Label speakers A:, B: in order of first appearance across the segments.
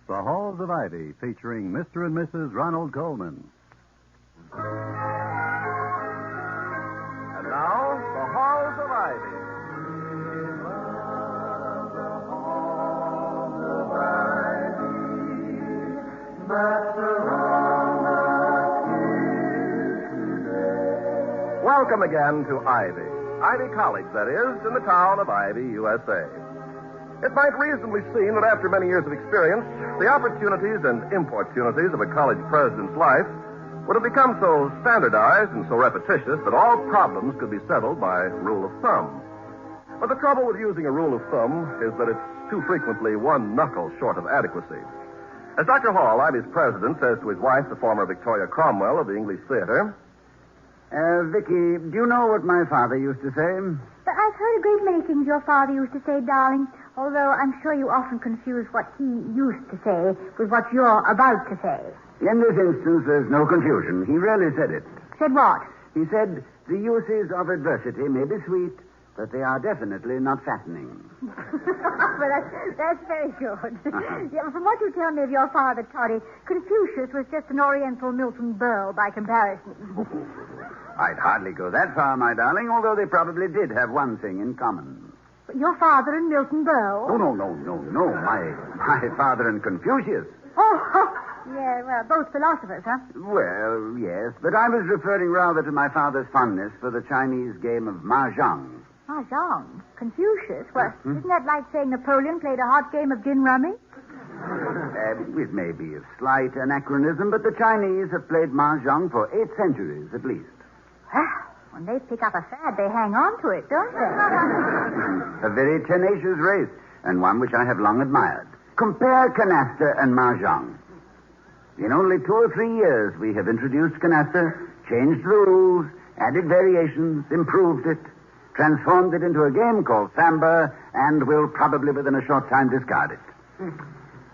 A: The Halls of Ivy, featuring Mr. and Mrs. Ronald Colman.
B: And now, The Halls of Ivy. Welcome again to Ivy. Ivy College, that is, in the town of Ivy, USA. It might reasonably seem that after many years of experience, the opportunities and importunities of a college president's life would have become so standardized and so repetitious that all problems could be settled by rule of thumb. But the trouble with using a rule of thumb is that it's too frequently one knuckle short of adequacy. As Dr. Hall, Ivy's president, says to his wife, the former Victoria Cromwell of the English Theater,
C: Vicky, do you know what my father used to say?
D: But I've heard a great many things your father used to say, darling, although I'm sure you often confuse what he used to say with what you're about to say.
C: In this instance, there's no confusion. He really said it.
D: Said what?
C: He said, the uses of adversity may be sweet, but they are definitely not fattening.
D: Well, that's very good. Yeah, from what you tell me of your father, Toddy, Confucius was just an Oriental Milton Berle by comparison.
C: I'd hardly go that far, my darling, although they probably did have one thing in common.
D: But your father and Milton Berle?
C: No. My father and Confucius.
D: Oh, yeah, well, both philosophers, huh?
C: Well, yes, but I was referring rather to my father's fondness for the Chinese game of mahjong.
D: Mahjong? Confucius? Well, isn't that like saying Napoleon played a hot game of gin rummy?
C: It may be a slight anachronism, but the Chinese have played mahjong for 8 centuries at least.
D: When they pick up a fad, they hang on to it, don't they?
C: A very tenacious race, and one which I have long admired. Compare canasta and mahjong. In only 2 or 3 years, we have introduced canasta, changed the rules, added variations, improved it, transformed it into a game called samba, and will probably within a short time discard it.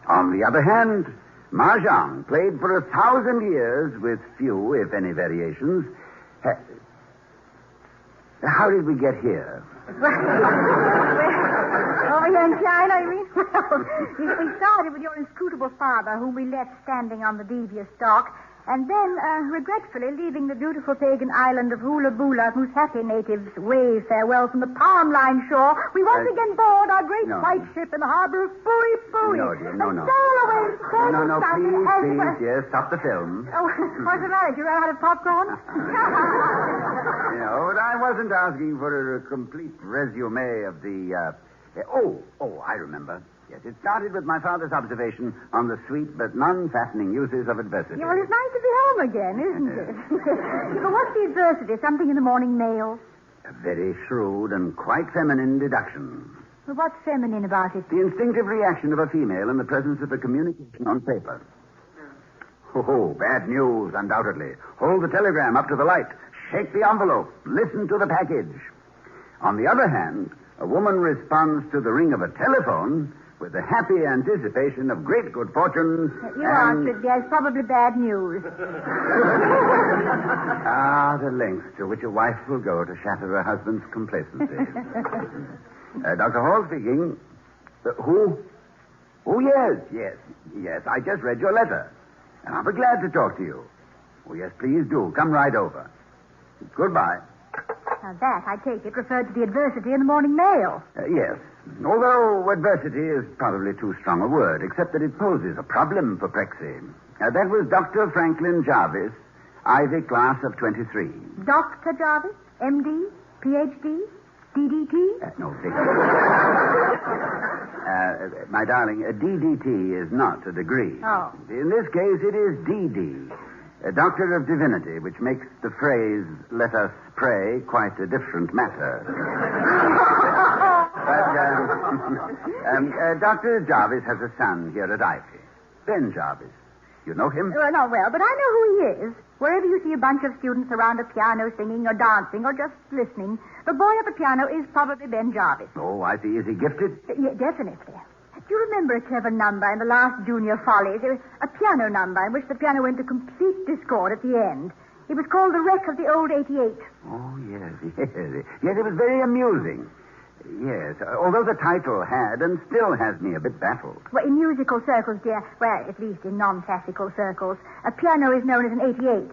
C: On the other hand, mahjong, played for 1,000 years with few, if any, variations. How did we get here?
D: Over here in China, you mean? Well, we started with your inscrutable father, whom we left standing on the devious dock, and then, regretfully, leaving the beautiful pagan island of Hula Bula, whose happy natives wave farewell from the palm-lined shore, we once again board our great white ship in the harbor of Bui Bui.
C: No, dear, no.
D: Sail away,
C: No, please, yes, stop the film.
D: Oh, what's the matter? Did you run out of popcorn?
C: No, but I wasn't asking for a complete resume of the, I remember. Yes, it started with my father's observation on the sweet but non-fattening uses of adversity.
D: Yeah, well, it's nice to be home again, isn't it? But what's the adversity? Something in the morning mail?
C: A very shrewd and quite feminine deduction.
D: Well, what's feminine about it?
C: The instinctive reaction of a female in the presence of a communication on paper. Oh, bad news, undoubtedly. Hold the telegram up to the light. Shake the envelope. Listen to the package. On the other hand, a woman responds to the ring of a telephone with the happy anticipation of great good fortune.
D: You answered, yes, probably bad news.
C: The lengths to which a wife will go to shatter her husband's complacency. Dr. Hall speaking. Who? Oh, yes. I just read your letter. And I'll be glad to talk to you. Oh, yes, please do. Come right over. Goodbye.
D: Now that, I take it, referred to the adversity in the morning mail.
C: Yes. Although adversity is probably too strong a word, except that it poses a problem for Prexy. That was Dr. Franklin Jarvis, Ivy class of 23.
D: Dr. Jarvis? MD? PhD? DDT?
C: No, Vicky. My darling, a DDT is not a degree.
D: Oh.
C: In this case, it is DD. A Doctor of Divinity, which makes the phrase, let us pray, quite a different matter. But, Dr. Jarvis has a son here at Ivy. Ben Jarvis. You know him?
D: Not well, but I know who he is. Wherever you see a bunch of students around a piano singing or dancing or just listening, the boy at the piano is probably Ben Jarvis.
C: Oh, I see. Is he gifted?
D: Yeah, definitely. Do you remember a clever number in the last Junior Follies? It was a piano number in which the piano went to complete discord at the end. It was called The Wreck of the Old 88.
C: Oh, yes. Yes, it was very amusing. Yes, although the title had and still has me a bit baffled.
D: Well, in musical circles, dear, well, at least in non-classical circles, a piano is known as an 88.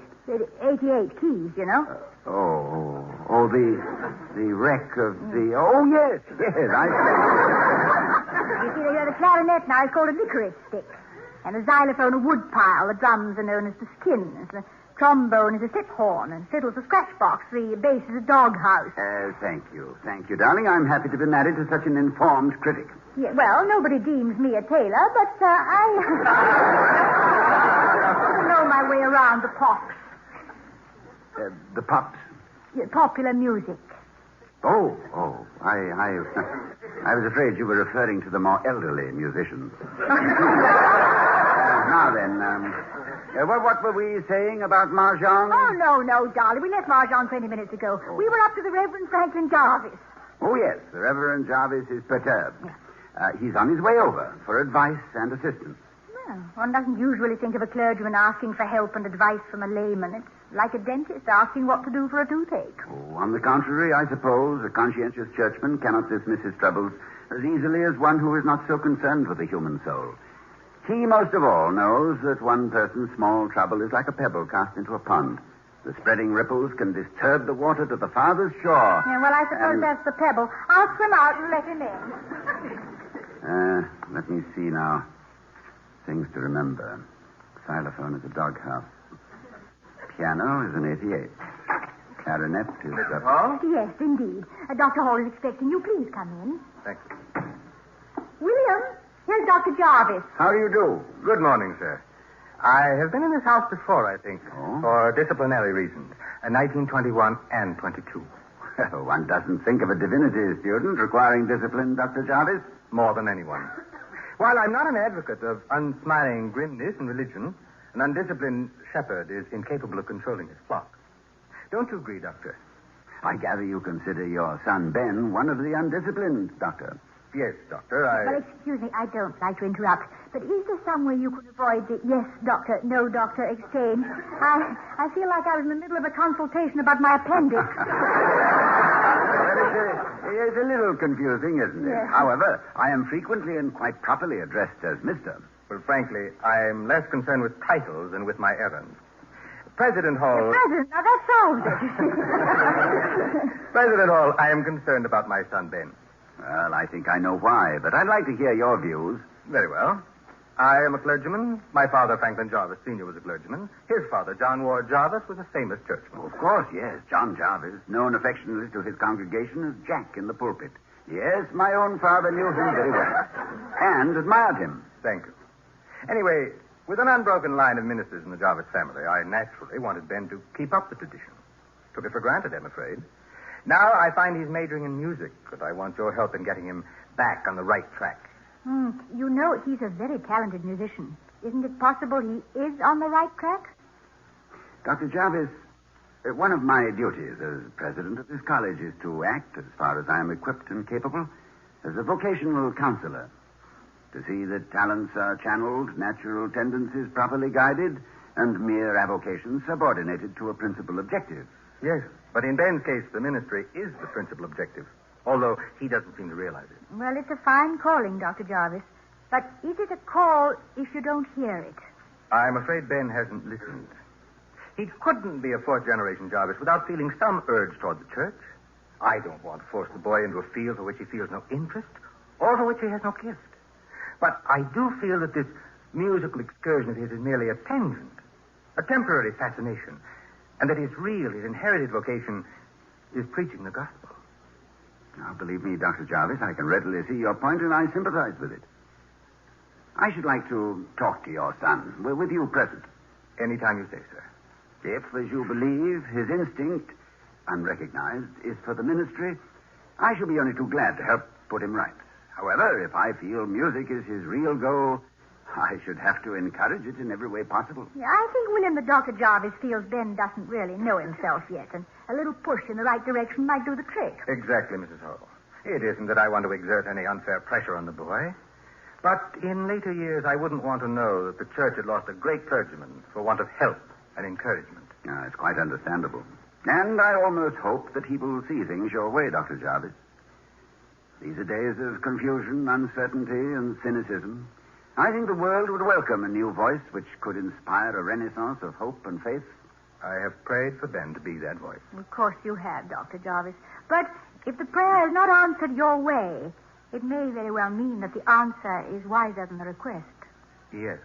D: 88 keys, you know?
C: The wreck of the... Oh, yes, I see.
D: You see, the clarinet now is called a licorice stick, and the xylophone a wood pile, the drums are known as the skins, the trombone is a sit horn, and fiddle's a scratch box, the bass is a dog house.
C: Thank you, darling. I'm happy to be married to such an informed critic.
D: Yeah, well, nobody deems me a tailor, but I know my way around the pops.
C: The pops?
D: Yeah, popular music.
C: Oh, I was afraid you were referring to the more elderly musicians. Now then, what were we saying about Mahjong?
D: Oh, no, darling. We left Mahjong 20 minutes ago. Oh. We were up to the Reverend Franklin Jarvis.
C: Oh, yes, the Reverend Jarvis is perturbed. Yeah. He's on his way over for advice and assistance.
D: Well, one doesn't usually think of a clergyman asking for help and advice from a layman. It's like a dentist asking what to do for a toothache.
C: Oh, on the contrary, I suppose a conscientious churchman cannot dismiss his troubles as easily as one who is not so concerned with the human soul. He most of all knows that one person's small trouble is like a pebble cast into a pond. The spreading ripples can disturb the water to the farthest shore.
D: Yeah, well, I suppose that's the pebble. I'll swim out and let him in.
C: Let me see now. Things to remember. Xylophone is a doghouse. Piano is an 88. Clarinet is
B: Mr. Hall?
D: Yes, indeed. Dr. Hall is expecting you. Please come in.
B: Thank you.
D: William, here's Dr. Jarvis.
C: How do you do?
B: Good morning, sir. I have been in this house before, I think, for disciplinary reasons, 1921 and 22.
C: Well, one doesn't think of a divinity student requiring discipline, Dr. Jarvis.
B: More than anyone. While I'm not an advocate of unsmiling grimness in religion, an undisciplined shepherd is incapable of controlling his flock. Don't you agree, Doctor?
C: I gather you consider your son Ben one of the undisciplined, Doctor.
B: Yes, Doctor,
D: Well, excuse me, I don't like to interrupt, but is there some way you could avoid the yes, doctor, no, doctor exchange? I feel like I was in the middle of a consultation about my appendix.
C: Well, it's a little confusing, isn't it?
D: Yes.
C: However, I am frequently and quite properly addressed as Mr.
B: Well, frankly, I'm less concerned with titles than with my errands. President Hall...
D: President, now that solves it.
B: President Hall, I am concerned about my son, Ben.
C: Well, I think I know why, but I'd like to hear your views.
B: Very well. I am a clergyman. My father, Franklin Jarvis Sr., was a clergyman. His father, John Ward Jarvis, was a famous churchman.
C: Of course, yes. John Jarvis, known affectionately to his congregation as Jack in the pulpit. Yes, my own father knew him very well and admired him.
B: Thank you. Anyway, with an unbroken line of ministers in the Jarvis family, I naturally wanted Ben to keep up the tradition. Took it for granted, I'm afraid. Now I find he's majoring in music, but I want your help in getting him back on the right track.
D: You know, he's a very talented musician. Isn't it possible he is on the right track?
C: Dr. Jarvis, one of my duties as president of this college is to act, as far as I am equipped and capable, as a vocational counselor. To see that talents are channeled, natural tendencies properly guided, and mere avocations subordinated to a principal objective.
B: Yes, but in Ben's case, the ministry is the principal objective, although he doesn't seem to realize it.
D: Well, it's a fine calling, Dr. Jarvis. But is it a call if you don't hear it?
B: I'm afraid Ben hasn't listened. He couldn't be a fourth-generation Jarvis without feeling some urge toward the church. I don't want to force the boy into a field for which he feels no interest or for which he has no gift. But I do feel that this musical excursion of his is merely a tangent, a temporary fascination, and that his inherited vocation is preaching the gospel.
C: Now, believe me, Dr. Jarvis, I can readily see your point, and I sympathize with it. I should like to talk to your son. We're with you present.
B: Anytime you say, sir.
C: If, as you believe, his instinct, unrecognized, is for the ministry, I shall be only too glad to help put him right. However, if I feel music is his real goal, I should have to encourage it in every way possible.
D: Yeah, I think William the Dr. Jarvis feels Ben doesn't really know himself yet, and a little push in the right direction might do the trick.
B: Exactly, Mrs. Hall. It isn't that I want to exert any unfair pressure on the boy. But in later years, I wouldn't want to know that the church had lost a great clergyman for want of help and encouragement.
C: It's quite understandable. And I almost hope that he will see things your way, Dr. Jarvis. These are days of confusion, uncertainty, and cynicism. I think the world would welcome a new voice which could inspire a renaissance of hope and faith.
E: I have prayed for Ben to be that voice.
D: Of course you have, Dr. Jarvis. But if the prayer is not answered your way, it may very well mean that the answer is wiser than the request.
E: Yes,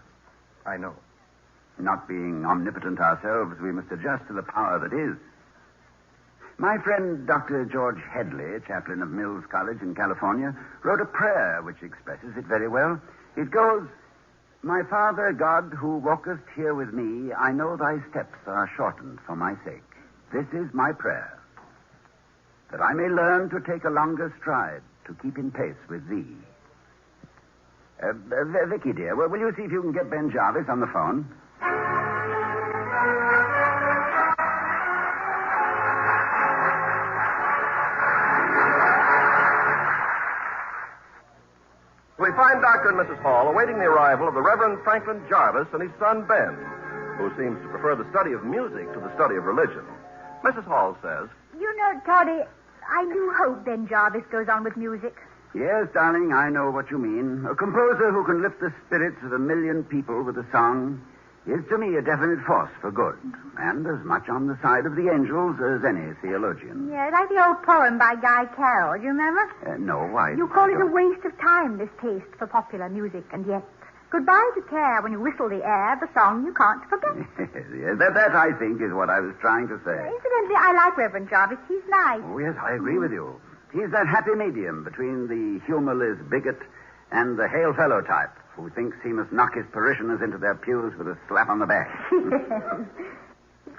E: I know.
C: Not being omnipotent ourselves, we must adjust to the power that is. My friend, Dr. George Headley, chaplain of Mills College in California, wrote a prayer which expresses it very well. It goes, "My Father God, who walkest here with me, I know thy steps are shortened for my sake. This is my prayer, that I may learn to take a longer stride, to keep in pace with thee." Vicky, dear, will you see if you can get Ben Jarvis on the phone?
B: We find Dr. and Mrs. Hall awaiting the arrival of the Reverend Franklin Jarvis and his son Ben, who seems to prefer the study of music to the study of religion. Mrs. Hall says,
D: You know, Toddy, I do hope Ben Jarvis goes on with music.
C: Yes, darling, I know what you mean. A composer who can lift the spirits of 1 million people with a song is, to me, a definite force for good, and as much on the side of the angels as any theologian.
D: Yeah, like the old poem by Guy Carroll. Do you remember?
C: No, why?
D: You call it a waste of time, this taste for popular music, and yet goodbye to care when you whistle the air, the song you can't forget.
C: Yes, that, I think, is what I was trying to say.
D: Incidentally, I like Reverend Jarvis. He's nice.
C: Oh, yes, I agree with you. He's that happy medium between the humorless bigot and the hail fellow type who thinks he must knock his parishioners into their pews with a slap on the back.
D: Do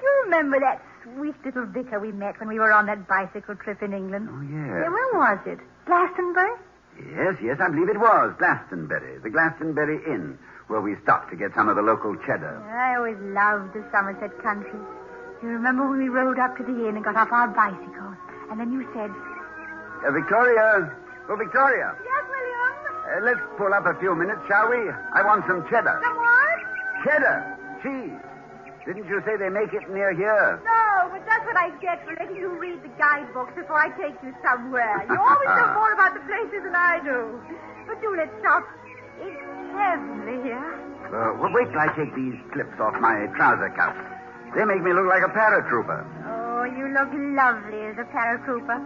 D: you remember that sweet little vicar we met when we were on that bicycle trip in England?
C: Oh, yes.
D: Yeah, where was it? Glastonbury?
C: Yes, I believe it was Glastonbury, the Glastonbury Inn, where we stopped to get some of the local cheddar.
D: I always loved the Somerset country. You remember when we rode up to the inn and got off our bicycles, and then you said...
C: Victoria. Oh, Victoria.
D: Yes, William?
C: Let's pull up a few minutes, shall we? I want some cheddar.
D: Some what?
C: Cheddar. Cheese. Didn't you say they make it near here?
D: No, but that's what I get for letting you read the guidebooks before I take you somewhere. You always know more about the places than I do. But do let's stop. It's heavenly here.
C: Well, wait till I take these clips off my trouser cuffs. They make me look like a paratrooper.
D: Oh, you look lovely as a paratrooper.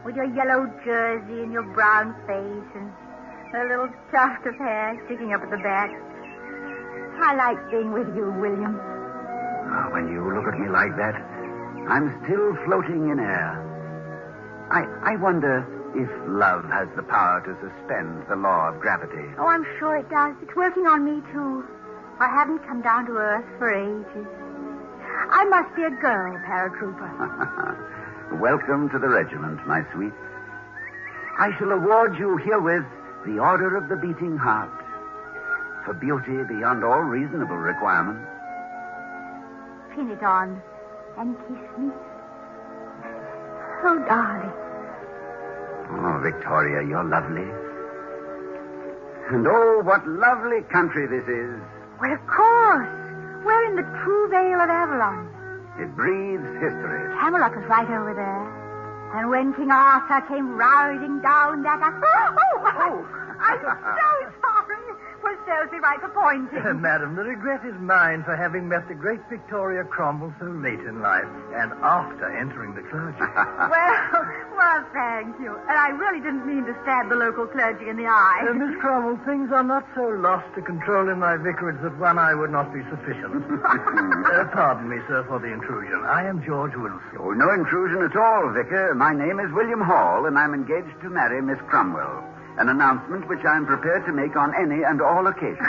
D: With your yellow jersey and your brown face and a little tuft of hair sticking up at the back. I like being with you, William.
C: When you look at me like that, I'm still floating in air. I wonder if love has the power to suspend the law of gravity.
D: Oh, I'm sure it does. It's working on me, too. I haven't come down to earth for ages. I must be a girl paratrooper.
C: Welcome to the regiment, my sweet. I shall award you herewith the Order of the Beating Heart for beauty beyond all reasonable requirement.
D: Pin it on and kiss me. Oh, darling.
C: Oh, Victoria, you're lovely. And oh, what lovely country this is.
D: Well, of course. We're in the true Vale of Avalon.
C: It breathes history.
D: Camelot was right over there. And when King Arthur came riding down that... Oh! I'm so sorry. Poor serves me right for pointing.
E: Madam, the regret is mine for having met the great Victoria Cromwell so late in life and after entering the clergy.
D: Well, thank you. And I really didn't mean to stab the local clergy in the eye.
E: Miss Cromwell, things are not so lost to control in my vicarage that one eye would not be sufficient. Pardon me, sir, for the intrusion. I am George Wilson.
C: Oh, no intrusion at all, Vicar. My name is William Hall, and I'm engaged to marry Miss Cromwell. An announcement which I'm prepared to make on any and all occasions.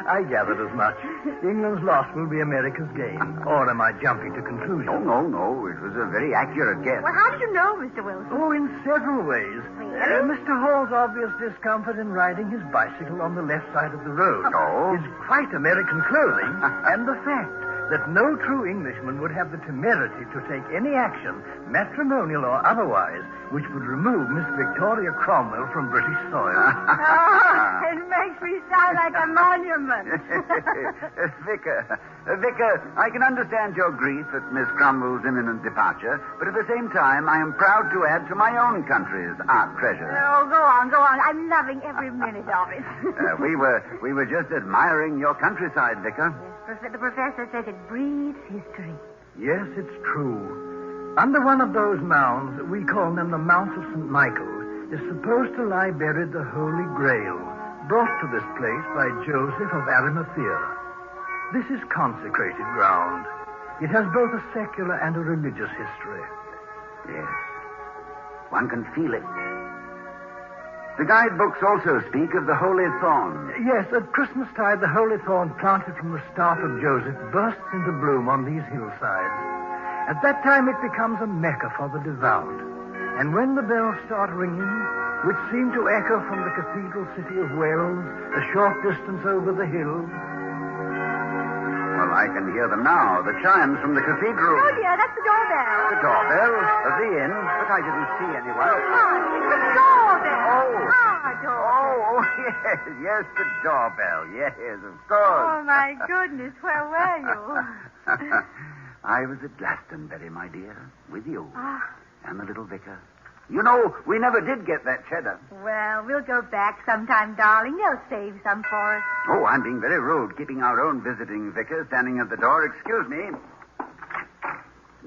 E: I gathered as much. England's loss will be America's gain. Or am I jumping to conclusions?
C: No. It was a very accurate guess.
D: Well, how did you know, Mr. Wilson?
E: Oh, in several ways.
D: Really?
E: Mr. Hall's obvious discomfort in riding his bicycle on the left side of the road is quite American clothing, and the fact that no true Englishman would have the temerity to take any action, matrimonial or otherwise, which would remove Miss Victoria Cromwell from British soil.
D: It makes me sound like a monument.
C: Vicar, I can understand your grief at Miss Cromwell's imminent departure, but at the same time, I am proud to add to my own country's art treasure.
D: Oh, go on. I'm loving every minute of it.
C: We were just admiring your countryside, Vicar.
D: Yes, the professor says it breathes history.
E: Yes, it's true. Under one of those mounds, we call them the Mount of St. Michael, is supposed to lie buried the Holy Grail, brought to this place by Joseph of Arimathea. This is consecrated ground. It has both a secular and a religious history.
C: Yes. One can feel it. The guidebooks also speak of the Holy Thorn.
E: Yes, at Christmastide, the Holy Thorn planted from the staff of Joseph bursts into bloom on these hillsides. At that time, it becomes a mecca for the devout. And when the bells start ringing, which seem to echo from the cathedral city of Wells, a short distance over the hills.
C: Well, I can hear them now, the chimes from the cathedral.
D: Oh, dear, that's the doorbell.
C: The doorbell of the inn, but I didn't see anyone.
D: It's the doorbell.
C: Oh.
D: Our doorbell.
C: Oh, yes, the doorbell. Yes, of course.
D: Oh, my goodness, where were you?
C: I was at Glastonbury, my dear, with you.
D: Ah.
C: And the little vicar. You know, we never did get that cheddar.
D: Well, we'll go back sometime, darling. They'll save some for us.
C: Oh, I'm being very rude, keeping our own visiting vicar standing at the door. Excuse me.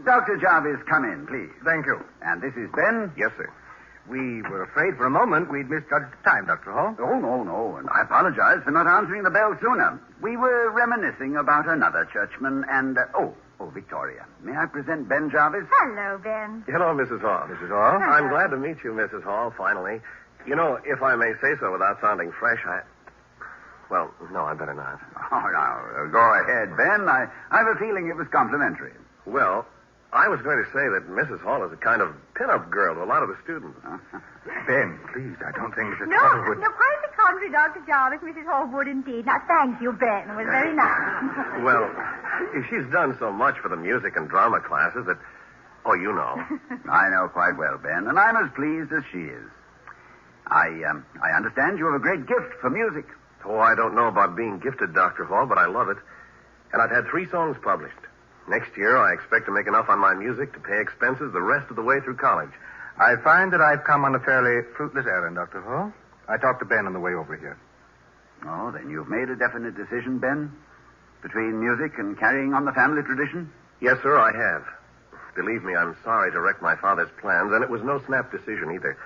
C: Dr. Jarvis, come in, please.
F: Thank you.
C: And this is Ben?
F: Yes, sir. We were afraid for a moment we'd misjudged the time, Dr. Hall.
C: Oh, no. And I apologize for not answering the bell sooner. We were reminiscing about another churchman and... Oh, Victoria. May I present Ben Jarvis?
D: Hello, Ben.
B: Hello, Mrs. Hall.
F: Mrs. Hall?
B: I'm glad to meet you, Mrs. Hall, finally. You know, if I may say so without sounding fresh, Well, no, I better not.
C: Oh, now, go ahead, Ben. I have a feeling it was complimentary.
B: Well, I was going to say that Mrs. Hall is a kind of pin-up girl to a lot of the students.
F: Ben, please, I don't think Mrs.
D: No,
F: Hall would...
D: quite the contrary, Dr. Jarvis. Mrs. Hall would indeed. Now, thank you, Ben. It was very nice.
B: Well, she's done so much for the music and drama classes that... Oh, you know.
C: I know quite well, Ben, and I'm as pleased as she is. I understand you have a great gift for music.
B: Oh, I don't know about being gifted, Dr. Hall, but I love it. And I've had 3 songs published. Next year, I expect to make enough on my music to pay expenses the rest of the way through college.
F: I find that I've come on a fairly fruitless errand, Dr. Hall. I talked to Ben on the way over here.
C: Oh, then you've made a definite decision, Ben? Between music and carrying on the family tradition?
B: Yes, sir, I have. Believe me, I'm sorry to wreck my father's plans, and it was no snap decision either.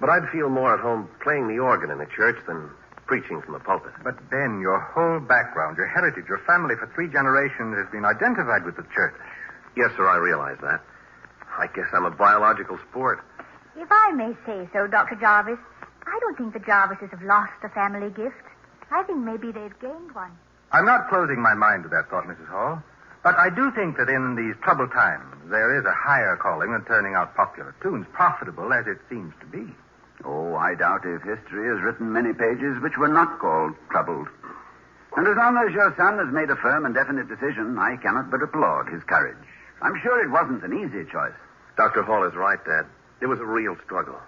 B: But I'd feel more at home playing the organ in the church than preaching from the pulpit.
F: But, Ben, your whole background, your heritage, your family for 3 generations has been identified with the church.
B: Yes, sir, I realize that. I guess I'm a biological sport.
D: If I may say so, Dr. Jarvis, I don't think the Jarvises have lost a family gift. I think maybe they've gained one.
F: I'm not closing my mind to that thought, Mrs. Hall. But I do think that in these troubled times, there is a higher calling than turning out popular tunes, profitable as it seems to be.
C: Oh, I doubt if history has written many pages which were not called troubled. And as long as your son has made a firm and definite decision, I cannot but applaud his courage. I'm sure it wasn't an easy choice.
B: Dr. Hall is right, Dad. It was a real struggle.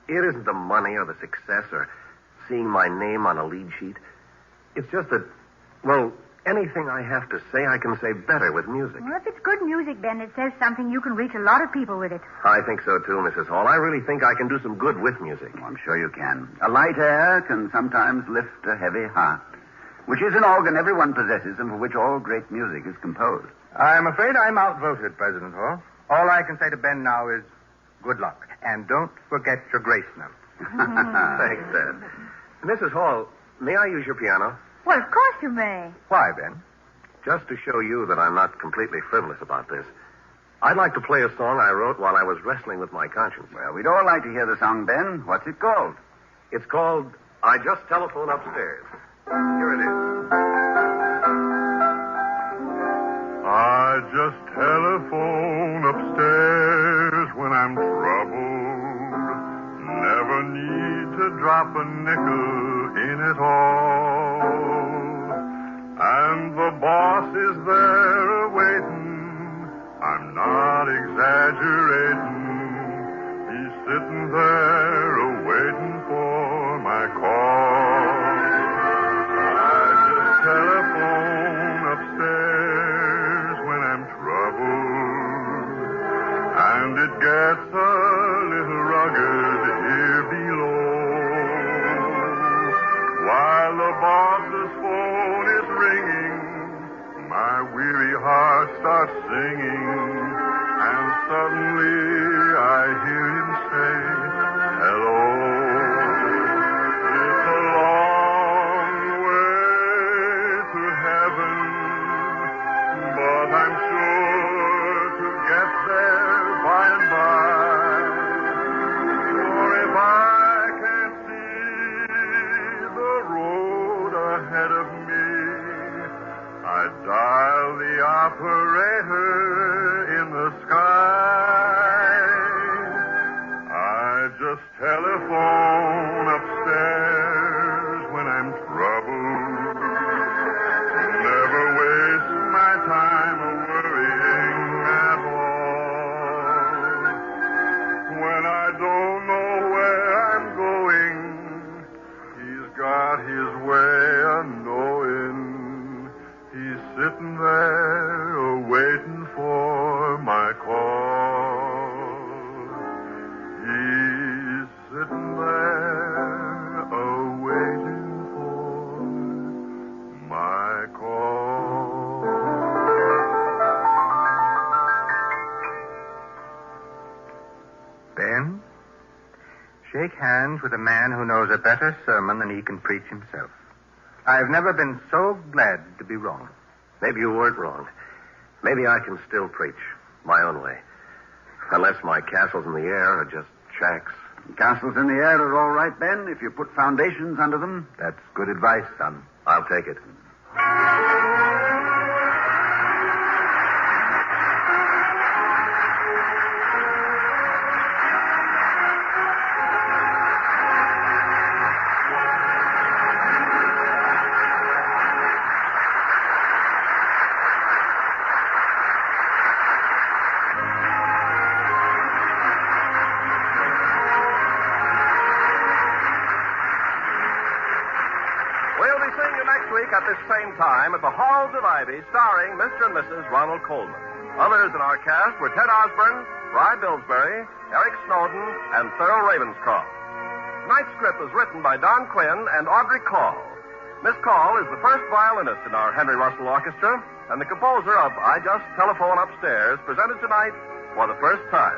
B: It isn't the money or the success or seeing my name on a lead sheet. It's just that, well, anything I have to say, I can say better with music.
D: Well, if it's good music, Ben, it says something. You can reach a lot of people with it.
B: I think so, too, Mrs. Hall. I really think I can do some good with music.
C: Oh, I'm sure you can. A light air can sometimes lift a heavy heart, which is an organ everyone possesses and for which all great music is composed.
F: I'm afraid I'm outvoted, President Hall. All I can say to Ben now is good luck. And don't forget your grace note.
B: Thanks, Dad. Mrs. Hall, may I use your piano?
D: Well, of course you may.
F: Why, Ben?
B: Just to show you that I'm not completely frivolous about this. I'd like to play a song I wrote while I was wrestling with my conscience.
C: Well, we'd all like to hear the song, Ben. What's it called?
B: It's called I Just Telephone Upstairs. Here it is.
G: I just telephone upstairs when I'm troubled. Never need to drop a nickel in it all. And the boss is there awaiting. I'm not exaggerating. He's sitting there awaiting for my call. starts singing, and suddenly I hear him say, hello. It's a long way to heaven, but I'm sure to get there by and by. For if I can see the road ahead of me, I dial the operator in the sky. I just telephone upstairs when I'm troubled. Never waste my time worrying at all. When I don't know where I'm going, he's got his way of knowing. He's sitting there waiting for my call. He's sitting there waiting for my call.
F: Ben, shake hands with a man who knows a better sermon than he can preach himself. I've never been so glad to be wrong.
B: Maybe you weren't wrong. Maybe I can still preach my own way. Unless my castles in the air are just shacks.
C: Castles in the air are all right, Ben, if you put foundations under them.
F: That's good advice, son.
B: I'll take it. At this same time at the Halls of Ivy, starring Mr. and Mrs. Ronald Colman. Others in our cast were Ted Osborne, Rye Billsbury, Eric Snowden, and Thurl Ravenscroft. Tonight's script was written by Don Quinn and Audrey Call. Miss Call is the first violinist in our Henry Russell Orchestra, and the composer of I Just Telephone Upstairs, presented tonight for the first time.